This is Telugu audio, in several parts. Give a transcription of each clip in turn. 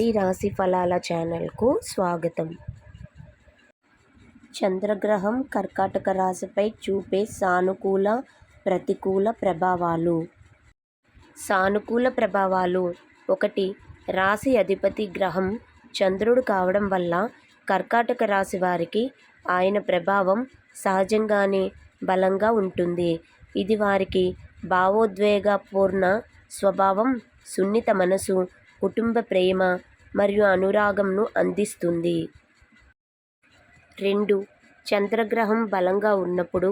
రాశి ఫలాల ఛానల్కు స్వాగతం. చంద్రగ్రహం కర్కాటక రాశిపై చూపే సానుకూల ప్రతికూల ప్రభావాలు. సానుకూల ప్రభావాలు: 1. రాశి అధిపతి గ్రహం చంద్రుడు కావడం వల్ల కర్కాటక రాశి వారికి ఆయన ప్రభావం సహజంగానే బలంగా ఉంటుంది. ఇది వారికి భావోద్వేగపూర్ణ స్వభావం, సున్నిత మనసు, కుటుంబ ప్రేమ మరియు అనురాగంను అందిస్తుంది. 2. చంద్రగ్రహం బలంగా ఉన్నప్పుడు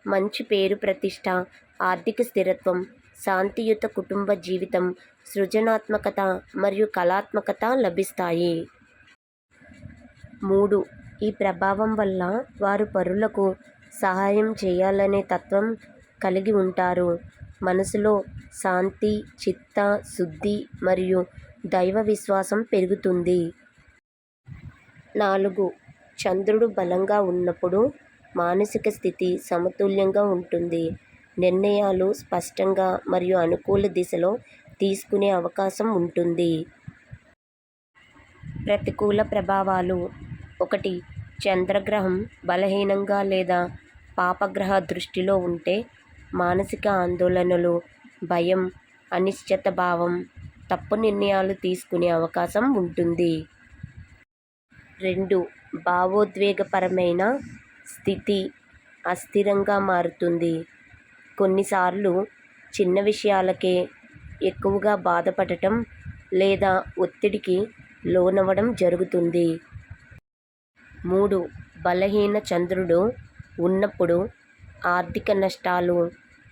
మంచి పేరు ప్రతిష్ట, ఆర్థిక స్థిరత్వం, శాంతియుత కుటుంబ జీవితం, సృజనాత్మకత మరియు కళాత్మకత లభిస్తాయి. 3. ఈ ప్రభావం వల్ల వారు పరులకు సహాయం చేయాలనే తత్వం కలిగి ఉంటారు. మనసులో శాంతి, చిత్త శుద్ధి మరియు దైవ విశ్వాసం పెరుగుతుంది. 4. చంద్రుడు బలంగా ఉన్నప్పుడు మానసిక స్థితి సమతుల్యంగా ఉంటుంది. నిర్ణయాలు స్పష్టంగా మరియు అనుకూల దిశలో తీసుకునే అవకాశం ఉంటుంది. ప్రతికూల ప్రభావాలు: 1. చంద్రగ్రహం బలహీనంగా లేదా పాపగ్రహ దృష్టిలో ఉంటే మానసిక ఆందోళనలు, భయం, అనిశ్చిత భావం, తప్పు నిర్ణయాలు తీసుకునే అవకాశం ఉంటుంది. 2. భావోద్వేగపరమైన స్థితి అస్థిరంగా మారుతుంది. కొన్నిసార్లు చిన్న విషయాలకే ఎక్కువగా బాధపడటం లేదా ఒత్తిడికి లోనవడం జరుగుతుంది. 3. బలహీన చంద్రుడు ఉన్నప్పుడు ఆర్థిక నష్టాలు,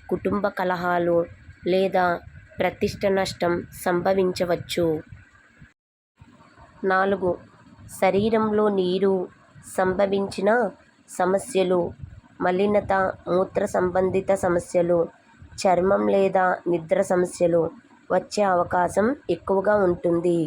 కుటుంబ కలహాలు లేదా ప్రతిష్ట నష్టం సంభవించవచ్చు. 4. శరీరంలో నీరు సంభవించిన సమస్యలు, మలినత, మూత్ర సంబంధిత సమస్యలు, చర్మం లేదా నిద్ర సమస్యలు వచ్చే అవకాశం ఎక్కువగా ఉంటుంది.